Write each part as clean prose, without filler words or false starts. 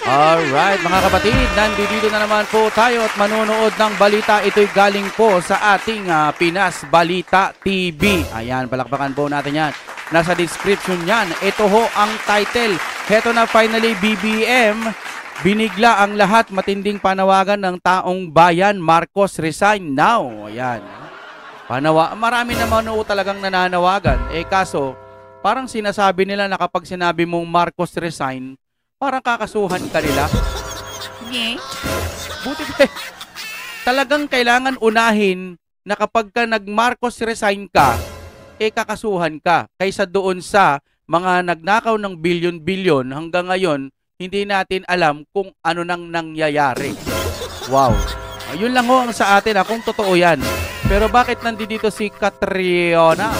Alright mga kapatid, nandito na naman po tayo at manonood ng balita. Ito'y galing po sa ating Pinas Balita TV. Ayan, palakpakan po natin yan. Nasa description yan. Ito ho ang title. Heto na finally, BBM. Binigla ang lahat, matinding panawagan ng taong bayan. Marcos resign now. Ayan. Marami naman ho talagang nananawagan. Kaso, parang sinasabi nila na kapag sinabi mong Marcos resign, parang kakasuhan ka nila. Buti ba? Talagang kailangan unahin na kapag ka nag-Marcos resign ka, kakasuhan ka. Kaysa doon sa mga nagnakaw ng bilyon-bilyon hanggang ngayon, hindi natin alam kung ano nang nangyayari. Wow. Yun lang ho ang sa atin kung totoo yan. Pero bakit nandito si Catriona?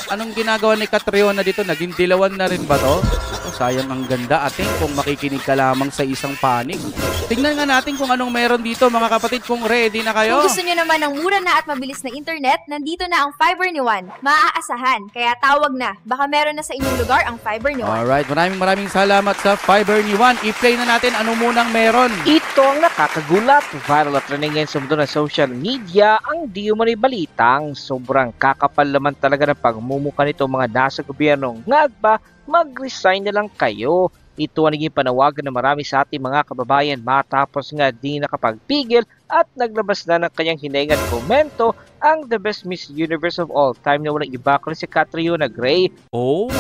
Anong ginagawa ni Catriona dito? Naging dilawan na rin ba to? Ako, sayang ang ganda ating kung makikinig ka lamang sa isang panig. Tingnan nga natin kung anong meron dito mga kapatid, kung ready na kayo. Kung gusto nyo naman ng mura na at mabilis na internet, nandito na ang Fiber ni Juan. Maaasahan, kaya tawag na. Baka meron na sa inyong lugar ang Fiber ni Juan. Alright, maraming salamat sa Fiber ni Juan. I-play na natin ano munang meron. Ito ang nakakagulat, viral at trending ngayon sa mundo ng social media, ang di umano'y balitang sobrang kakapal naman talaga ng pagmumuka nito mga nasa gobyerno. Nga ba, mag-resign na lang kayo. Ito ang naging panawagan ng marami sa ating mga kababayan matapos nga di nakapagpigil at naglabas na ng kanyang hininga at komento ang the best Miss Universe of all time na walang iba kundi si Catriona Gray. Oh,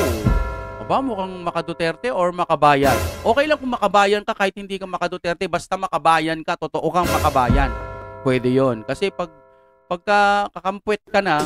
aba mukhang maka-Duterte or makabayan. Okay lang kung makabayan ka kahit hindi ka maka-Duterte, basta makabayan ka, totoo kang makabayan. Pwede yon. Kasi pagka kakampwet ka na,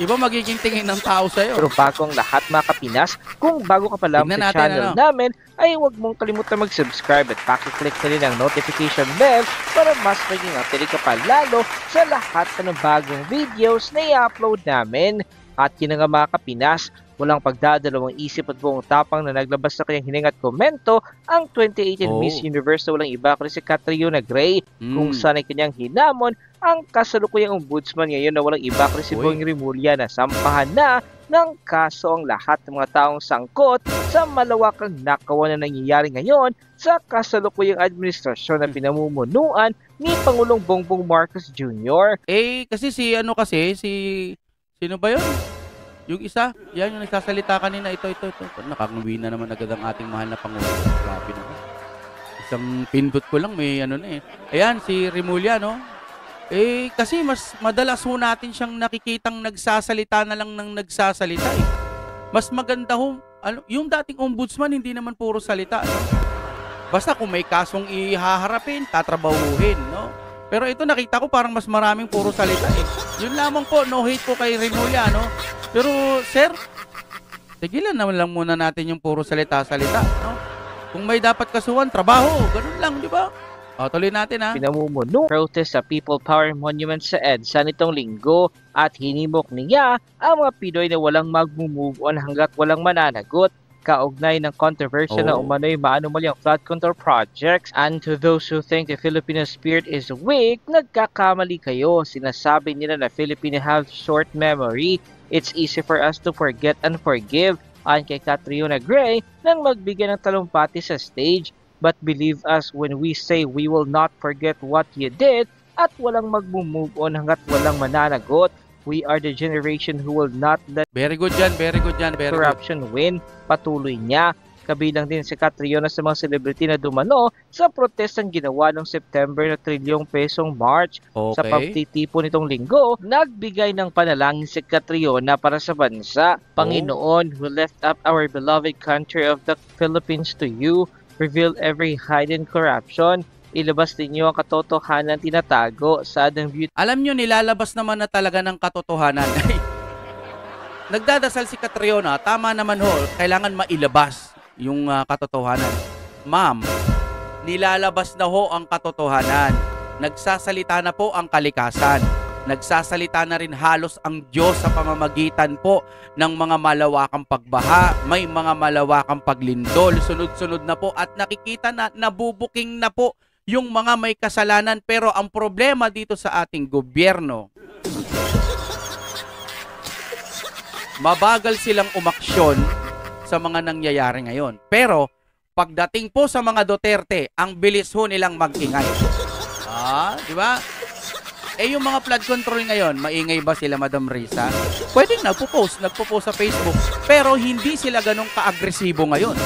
iba magiging tingin ng tao sa'yo. Pero bago ang lahat mga kapinas, kung bago ka pa lang sa channel namin, ay huwag mong kalimutan mag-subscribe at pakiclick na rin ang notification bell para mas maging updated ka pa lalo sa lahat ng bagong videos na i-upload namin. At yun nga mga kapinas, walang pagdadalawang isip at buong tapang na naglabas sa kanyang hininga at komento ang 2018 Miss Universe na walang iba kundi si Catriona Gray, kung saan ay kanyang hinamon ang kasalukuyang ombudsman ngayon na walang iba kundi si Boying Rimulya na sampahan na ng kaso ang lahat ng mga taong sangkot sa malawakang nakawan na nangyayari ngayon sa kasalukuyang administrasyon na pinamumunuan ni Pangulong Bongbong Marcos Jr. Kasi sino ba yun? Yung isa, yan yung nagsasalita kanina, ito. Nakakanguwi na naman agad ang ating mahal na Pangulo. Grabe naman. Isang pindot ko lang, may Ayan, si Rimulya, no? Kasi mas madalas ho natin siyang nakikitang nagsasalita na lang ng nagsasalita, Mas maganda ho, yung dating ombudsman, hindi naman puro salita, no? Basta kung may kasong ihaharapin, tatrabahuhin, no? Pero ito nakita ko parang mas maraming puro salita, Yun lamang po, no hate po kay Rimulya, no? Pero, sir, tigilan naman lang muna natin yung puro salita-salita, no? Kung may dapat kasuhan, trabaho, ganun lang, di ba? Tuloy natin, Pinamumuno protest sa People Power Monument sa EDSA nitong linggo at hinimok niya ang mga Pinoy na walang mag-move on hanggat walang mananagot kaugnay ng controversy na umano'y maanumalyang flood control projects. And to those who think the Filipino spirit is weak, nagkakamali kayo. Sinasabi nila na Filipino have short memory. It's easy for us to forget and forgive. Ayon kay Catriona Gray nang magbigay ng talumpati sa stage. But believe us when we say we will not forget what you did at walang mag-move on hanggat walang mananagot. We are the generation who will not let very good yan. Corruption win. Patuloy niya. Kabilang din si Catriona sa mga celebrity na dumano sa protestang ginawa noong September na trilyong pesong march. Sa pagtitipon nitong linggo, nagbigay ng panalangin si Catriona para sa bansa. Panginoon, we lift up our beloved country of the Philippines to you. Reveal every hidden corruption. Ilabas ninyo ang katotohanan tinatago sa Adang Beauty. Alam nyo, nilalabas naman na talaga ng katotohanan. Nagdadasal si Catriona, tama naman ho, kailangan mailabas yung katotohanan. Ma'am, nilalabas na ho ang katotohanan. Nagsasalita na po ang kalikasan. Nagsasalita na rin halos ang Diyos sa pamamagitan po ng mga malawakang pagbaha, may mga malawakang paglindol, sunod-sunod na po at nakikita na nabubuking na po yung mga may kasalanan. Pero ang problema dito sa ating gobyerno, mabagal silang umaksyon sa mga nangyayari ngayon. Pero, pagdating po sa mga Duterte, ang bilis ho nilang mag-ingay. Di ba? Eh, yung mga flood control ngayon, maingay ba sila, Madam Risa? Pwedeng nagpo-post sa Facebook. Pero hindi sila ganun ka-agresibo ngayon.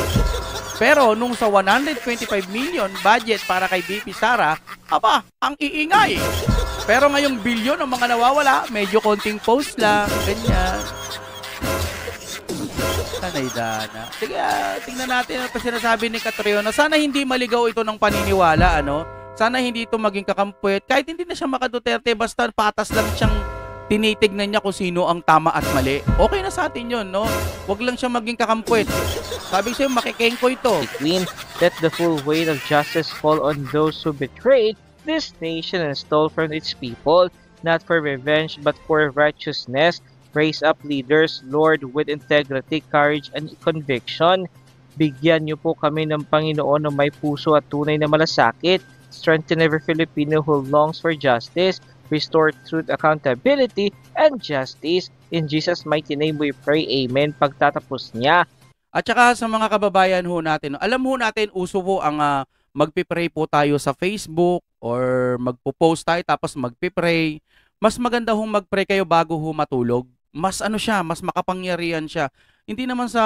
Pero nung sa 125 million budget para kay BP Sara, aba, ang iingay. Pero ngayong bilyon ang mga nawawala, medyo konting post lang, ganyan. Sanay Dana. Sige, tingnan natin ang sinasabi ni Catriona. Sana hindi maligaw ito ng paniniwala, ano? Sana hindi ito maging kakampwet. Kahit hindi na siya maka-Duterte, basta patas lang siyang tinitignan niya kung sino ang tama at mali. Okay na sa atin yun, no? Huwag lang siya maging kakampwet. Sabi sa'yo, makikengko ito. The Queen, let the full weight of justice fall on those who betrayed this nation and stole from its people, not for revenge but for righteousness. Raise up leaders, Lord, with integrity, courage, and conviction. Bigyan niyo po kami ng Panginoon na may puso at tunay na malasakit. Strengthen every Filipino who longs for justice. Restore truth, accountability, and justice. In Jesus' mighty name we pray. Amen. Pagtatapos niya. At saka sa mga kababayan ho natin, alam ho natin, uso po ang magpipray po tayo sa Facebook or magpo-post tayo tapos magpipray. Mas maganda hong magpray kayo bago ho matulog. Mas ano siya, mas makapangyarihan siya. Hindi naman sa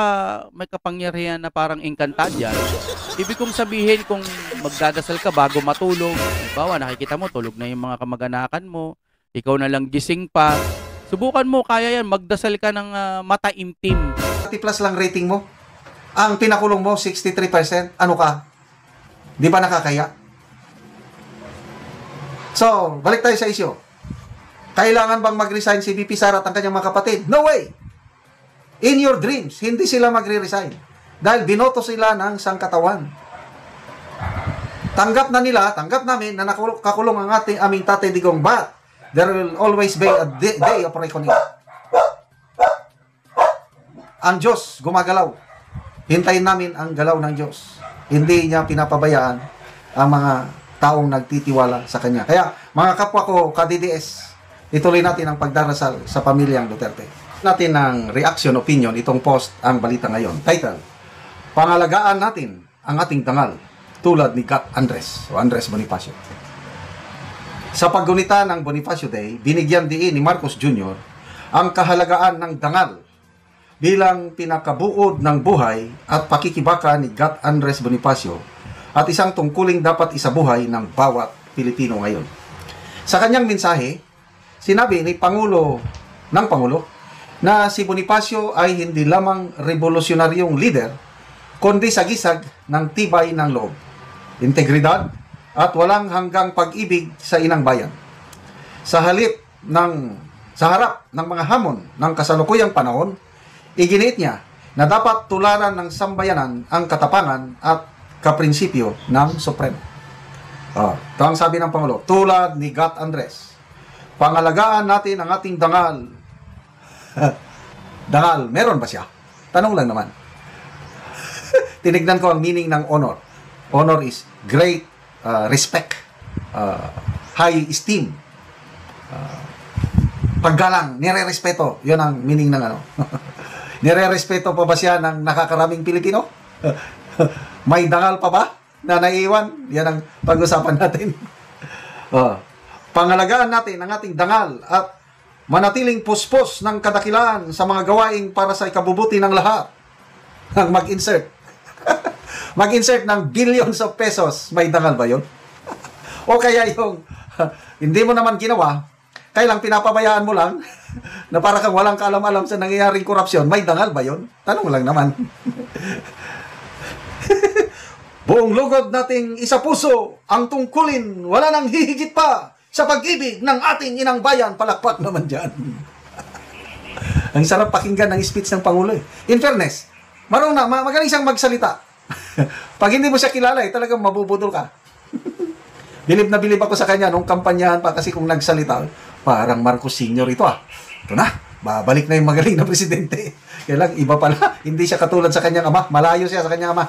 may kapangyarihan na parang Encantadia. Ibig kong sabihin kung magdadasal ka bago matulog, bawa nakikita mo tulog na yung mga kamag-anakan mo, ikaw na lang gising pa, subukan mo, kaya yan, magdasal ka ng mataimtim. 30 plus lang rating mo. Ang pinakulong mo 63%. Ano ka? Di ba nakakaya? So, balik tayo sa isyo. Kailangan bang mag-resign si VP Sara at ang kanyang mga kapatid? No way! In your dreams, hindi sila magre-resign. Dahil binoto sila ng sangkatawan. Tanggap namin na nakakulong ang aming Tatay Digong, but there will always be a day of reckoning. Ang Diyos gumagalaw. Hintayin namin ang galaw ng Diyos. Hindi niya pinapabayaan ang mga taong nagtitiwala sa Kanya. Kaya, mga kapwa ko, ka-DDS, ituloy natin ang pagdarasal sa pamilyang Duterte. Natin ng reaction opinion itong post ang balita ngayon. Title, Pangalagaan natin ang ating dangal tulad ni Gat Andres o Andres Bonifacio. Sa paggunita ng Bonifacio Day, binigyan diin ni Marcos Jr. ang kahalagaan ng dangal bilang pinakabuod ng buhay at pakikibaka ni Gat Andres Bonifacio at isang tungkuling dapat isabuhay ng bawat Pilipino ngayon. Sa kanyang mensahe, sinabi ni Pangulo na si Bonifacio ay hindi lamang revolusyonaryong leader, kundi sagisag ng tibay ng loob, integridad, at walang hanggang pag-ibig sa inang bayan. Sa harap ng mga hamon ng kasalukuyang panahon, iginiit niya na dapat tularan ng sambayanan ang katapangan at kaprinsipyo ng Supremo. Ito ang sabi ng Pangulo, tulad ni Gat Andres, pangalagaan natin ang ating dangal. Dangal, meron ba siya? Tanong lang naman. Tinignan ko ang meaning ng honor. Honor is great respect, high esteem, paggalang, nire-respeto. Yun ang meaning ng ano. Nire-respeto pa ba siya ng nakakaraming Pilipino? May dangal pa ba na naiiwan? Yan ang pag-usapan natin. Pangalagaan natin ang ating dangal at manatiling puspos ng kadakilaan sa mga gawain para sa ikabubuti ng lahat. Ang mag-insert. Mag-insert ng billions of pesos. May dangal ba yun? O kaya yung hindi mo naman ginawa, kaya lang pinapabayaan mo lang na para kang walang kaalam-alam sa nangyayaring korupsyon. May dangal ba yun? Tanong lang naman. Buong lugod nating isa puso ang tungkulin, wala nang hihigit pa sa pag-ibig ng ating inang bayan. Palakpak naman dyan. Ang sarap pakinggan ng speech ng Pangulo eh. In fairness, magaling siyang magsalita. Pag hindi mo siya kilala talagang mabubudol ka. Bilib na bilib ako sa kanya nung kampanyahan pa kasi kung nagsalita, parang Marcos Sr. ito Ito na, babalik na yung magaling na presidente. Kaya lang, iba pala. Hindi siya katulad sa kanyang ama. Malayo siya sa kanyang ama.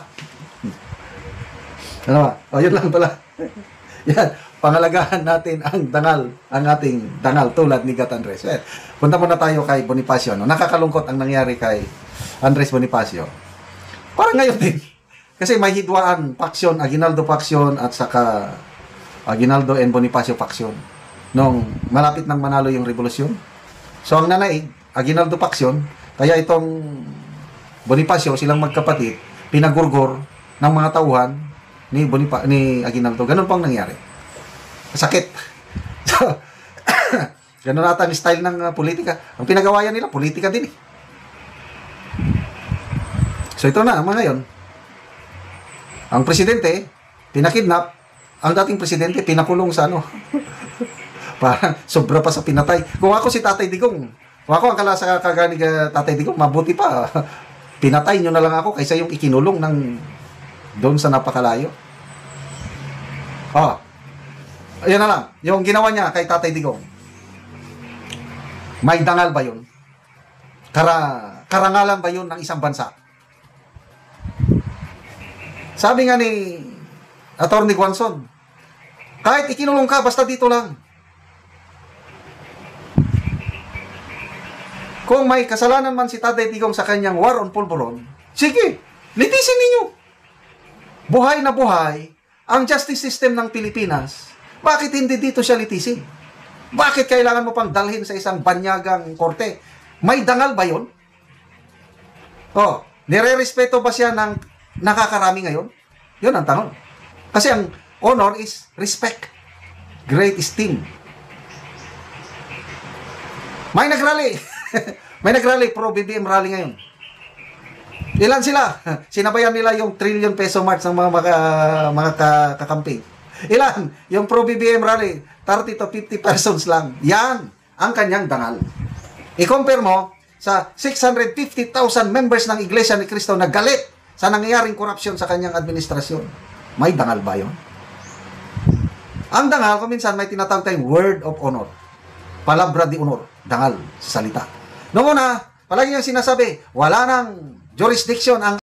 Ano ba? Yun lang pala. Yan. Pangalagaan natin ang ating dangal tulad ni Gat Andres. Punta muna tayo kay Bonifacio. Nakakalungkot ang nangyari kay Andres Bonifacio. Parang ngayon din. Kasi may hidwaan faction, Aguinaldo faction at saka Aguinaldo and Bonifacio faction. Nung malapit nang manalo yung revolusyon. So ang nanaig, Aguinaldo faction, kaya itong Bonifacio, silang magkapatid, pinagurgor ng mga tauhan ni Aguinaldo. Ganun pang nangyari. Sakit. So, ganun ata ang style ng politika. Ang pinagawayan nila, politika din eh. So ito na, mga ngayon. Ang presidente, pinakidnap. Ang dating presidente, pinakulong sa ano. Parang sobra pa sa pinatay. Kung ako si Tatay Digong, kung ako ang kalasa kaganig Tatay Digong, mabuti pa. Pinatay nyo na lang ako kaysa yung ikinulong ng doon sa napakalayo. Ayan na lang. Yung ginawa niya kay Tatay Digong. May dangal ba yun? Karangalan ba yun ng isang bansa? Sabi nga ni Atty. Guanzon, kahit ikinulong ka, basta dito lang. Kung may kasalanan man si Tatay Digong sa kanyang war on pulburon, sige, litisin ninyo. Buhay na buhay ang justice system ng Pilipinas. Bakit hindi dito siya litisin? Bakit kailangan mo pang dalhin sa isang banyagang korte? May dangal ba yun? Nire-respeto ba siya ng nakakarami ngayon? Yun ang tanong. Kasi ang honor is respect. Great esteem. May nagrally. May nagrally, pro-BBM rally ngayon. Ilan sila? Sinabayan nila yung trillion peso march ng mga kakampi. Ilan? Yung pro-BBM rally, 30 to 50 persons lang. Yan ang kanyang dangal. I-compare mo sa 650,000 members ng Iglesia ni Cristo na galit sa nangyayaring korupsyon sa kanyang administrasyon. May dangal ba yun? Ang dangal, kuminsan may tinatawag tayong word of honor. Palabra de honor. Dangal sa salita. Noong una, palagi niyang sinasabi, wala nang jurisdiction ang